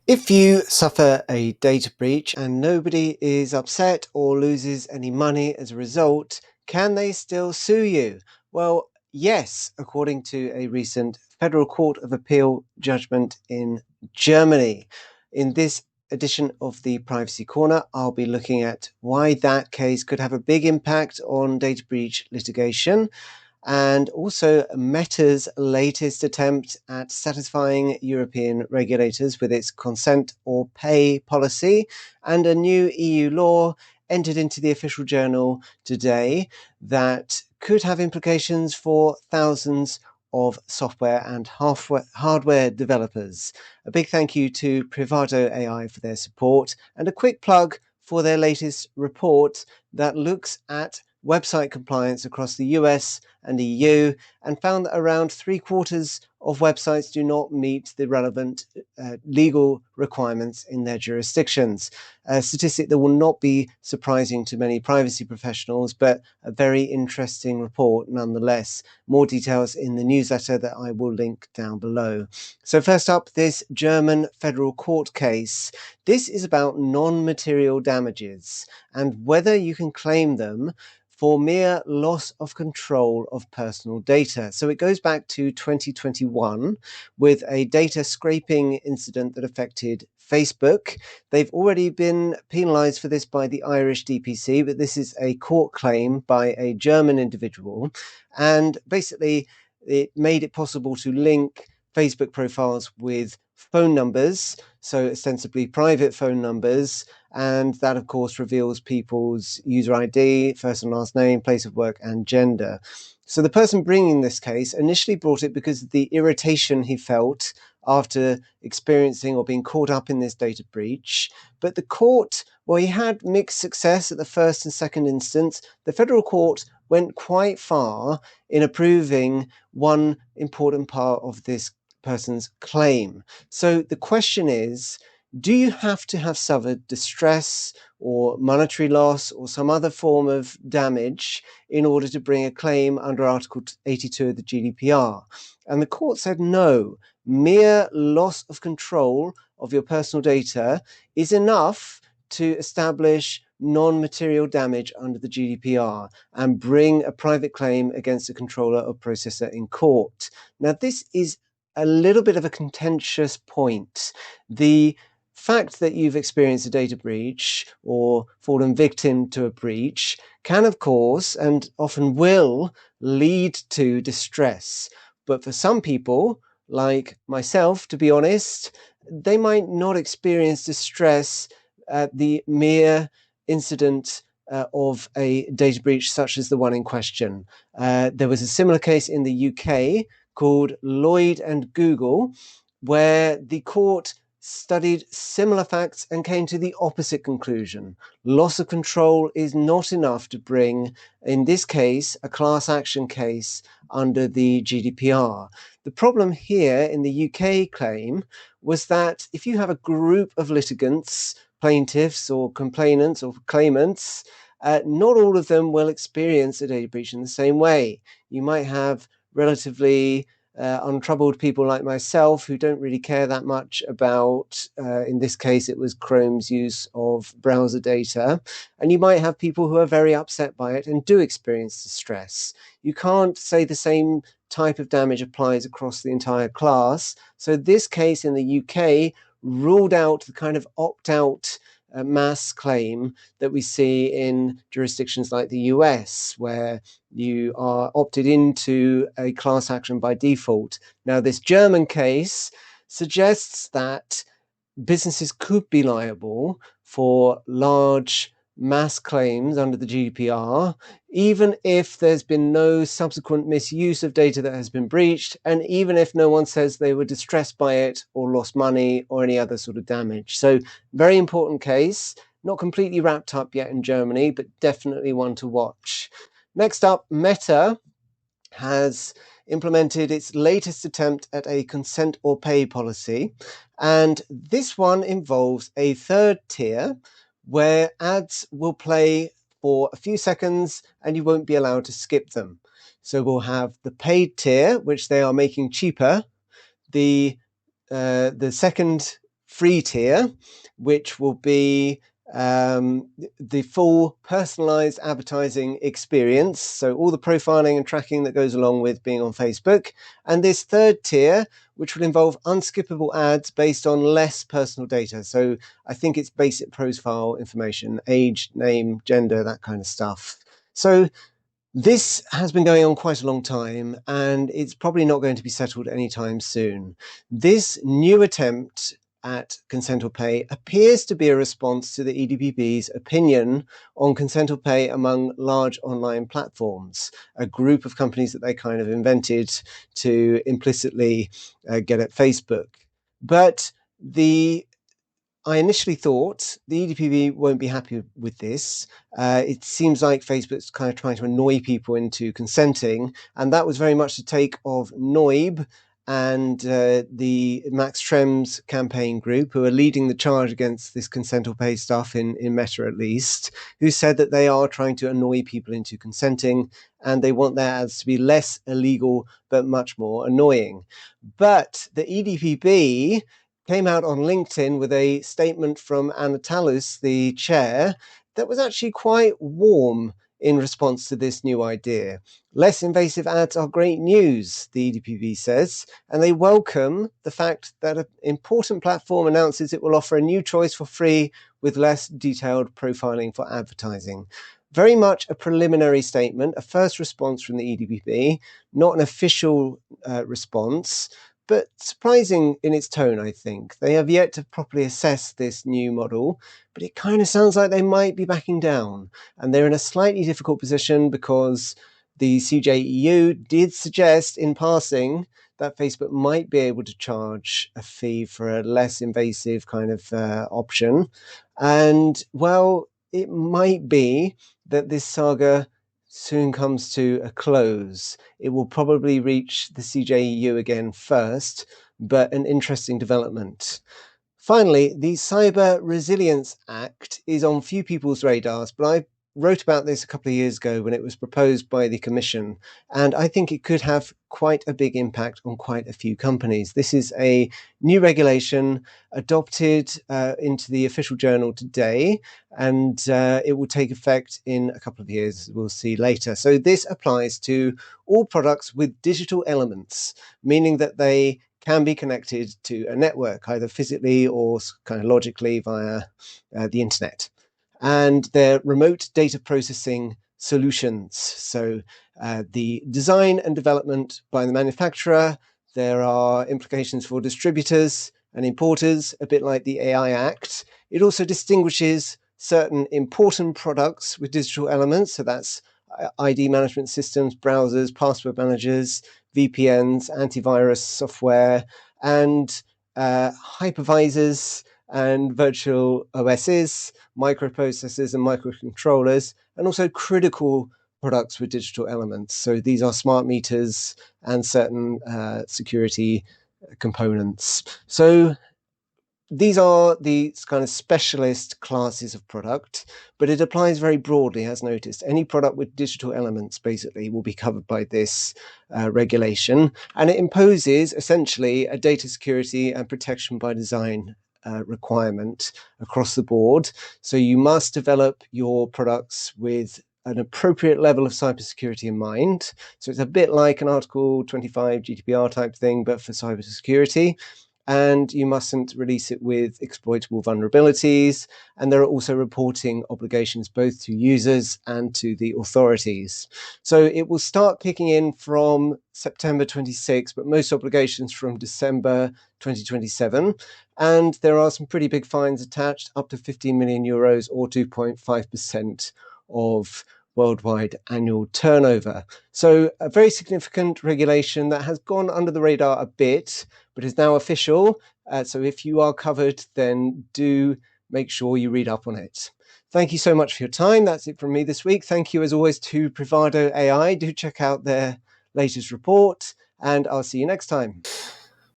If you suffer a data breach and nobody is upset or loses any money as a result, can they still sue you? Well, yes, according to a recent Federal Court of Appeal judgment in Germany. In this edition of the Privacy Corner, I'll be looking at why that case could have a big impact on data breach litigation, and also Meta's latest attempt at satisfying European regulators with its consent or pay policy, and a new EU law entered into the official journal today that could have implications for thousands of software and hardware developers. A big thank you to Privado AI for their support, and a quick plug for their latest report that looks at website compliance across the US and EU, and found that around 3/4 of websites do not meet the relevant legal requirements in their jurisdictions. A statistic that will not be surprising to many privacy professionals, but a very interesting report nonetheless. More details in the newsletter that I will link down below. So first up, this German federal court case. This is about non-material damages and whether you can claim them for mere loss of control of personal data. So it goes back to 2021 with a data scraping incident that affected Facebook. They've already been penalised for this by the Irish DPC, but this is a court claim by a German individual. And basically, it made it possible to link Facebook profiles with phone numbers, so ostensibly private phone numbers, and that of course reveals people's user ID, first and last name, place of work, and gender. So the person bringing this case initially brought it because of the irritation he felt after experiencing or being caught up in this data breach. But the court, well, he had mixed success at the first and second instance. The federal court went quite far in approving one important part of this person's claim. So the question is, do you have to have suffered distress or monetary loss or some other form of damage in order to bring a claim under Article 82 of the GDPR? And the court said no. Mere loss of control of your personal data is enough to establish non-material damage under the GDPR and bring a private claim against a controller or processor in court. Now, this is a little bit of a contentious point. The fact that you've experienced a data breach or fallen victim to a breach can, of course, and often will, lead to distress. But for some people, like myself, to be honest, they might not experience distress at the mere incident of a data breach such as the one in question. There was a similar case in the UK called Lloyd and Google, where the court studied similar facts and came to the opposite conclusion. Loss of control is not enough to bring, in this case, a class action case under the GDPR. The problem here in the UK claim was that if you have a group of litigants, plaintiffs or complainants or claimants, not all of them will experience a data breach in the same way. You might have relatively untroubled people like myself who don't really care that much about, in this case, it was Chrome's use of browser data. And you might have people who are very upset by it and do experience distress. You can't say the same type of damage applies across the entire class. So this case in the UK ruled out the kind of opt-out mass claim that we see in jurisdictions like the US, where you are opted into a class action by default. Now, this German case suggests that businesses could be liable for large mass claims under the GDPR, even if there's been no subsequent misuse of data that has been breached, and even if no one says they were distressed by it or lost money or any other sort of damage. So, very important case, not completely wrapped up yet in Germany, but definitely one to watch. Next up, Meta has implemented its latest attempt at a consent or pay policy, and this one involves a third tier where ads will play for a few seconds and you won't be allowed to skip them. So we'll have the paid tier, which they are making cheaper. The second free tier, which will be the full personalized advertising experience. So all the profiling and tracking that goes along with being on Facebook. And this third tier, which will involve unskippable ads based on less personal data. So I think it's basic profile information, age, name, gender, that kind of stuff. So this has been going on quite a long time, and it's probably not going to be settled anytime soon. This new attempt at consent or pay appears to be a response to the EDPB's opinion on consent or pay among large online platforms, a group of companies that they kind of invented to implicitly get at Facebook. But I initially thought the EDPB won't be happy with this. It seems like Facebook's kind of trying to annoy people into consenting, and that was very much the take of Noib and the Max Schrems campaign group, who are leading the charge against this consent or pay stuff in Meta at least, who said that they are trying to annoy people into consenting, and they want their ads to be less illegal but much more annoying. But the EDPB came out on LinkedIn with a statement from Anna Talus, the chair, that was actually quite warm in response to this new idea. Less invasive ads are great news, the EDPB says, and they welcome the fact that an important platform announces it will offer a new choice for free with less detailed profiling for advertising. Very much a preliminary statement, a first response from the EDPB, not an official response, but surprising in its tone, I think. They have yet to properly assess this new model, but it kind of sounds like they might be backing down. And they're in a slightly difficult position because the CJEU did suggest in passing that Facebook might be able to charge a fee for a less invasive kind of option. And, well, it might be that this saga soon comes to a close. It will probably reach the CJEU again first, but an interesting development. Finally, the Cyber Resilience Act is on few people's radars, but I wrote about this a couple of years ago when it was proposed by the Commission, and I think it could have quite a big impact on quite a few companies. This is a new regulation adopted into the official journal today, and it will take effect in a couple of years, we'll see later. So this applies to all products with digital elements, meaning that they can be connected to a network, either physically or kind of logically via the internet. And they're remote data processing solutions. So the design and development by the manufacturer, there are implications for distributors and importers, a bit like the AI Act. It also distinguishes certain important products with digital elements. So that's ID management systems, browsers, password managers, VPNs, antivirus software, and hypervisors and virtual OSs, microprocessors and microcontrollers, and also critical products with digital elements. So these are smart meters and certain security components. So these are the kind of specialist classes of product, but it applies very broadly, as noticed. Any product with digital elements basically will be covered by this regulation, and it imposes essentially a data security and protection by design requirement across the board. So you must develop your products with an appropriate level of cybersecurity in mind. So it's a bit like an Article 25 GDPR type thing, but for cybersecurity. And you mustn't release it with exploitable vulnerabilities. And there are also reporting obligations both to users and to the authorities. So it will start kicking in from September 26, but most obligations from December 2027. And there are some pretty big fines attached, up to 15 million euros or 2.5% of worldwide annual turnover. So a very significant regulation that has gone under the radar a bit, but is now official. So if you are covered, then do make sure you read up on it. Thank you so much for your time. That's it from me this week. Thank you as always to Privado AI. Do check out their latest report, and I'll see you next time.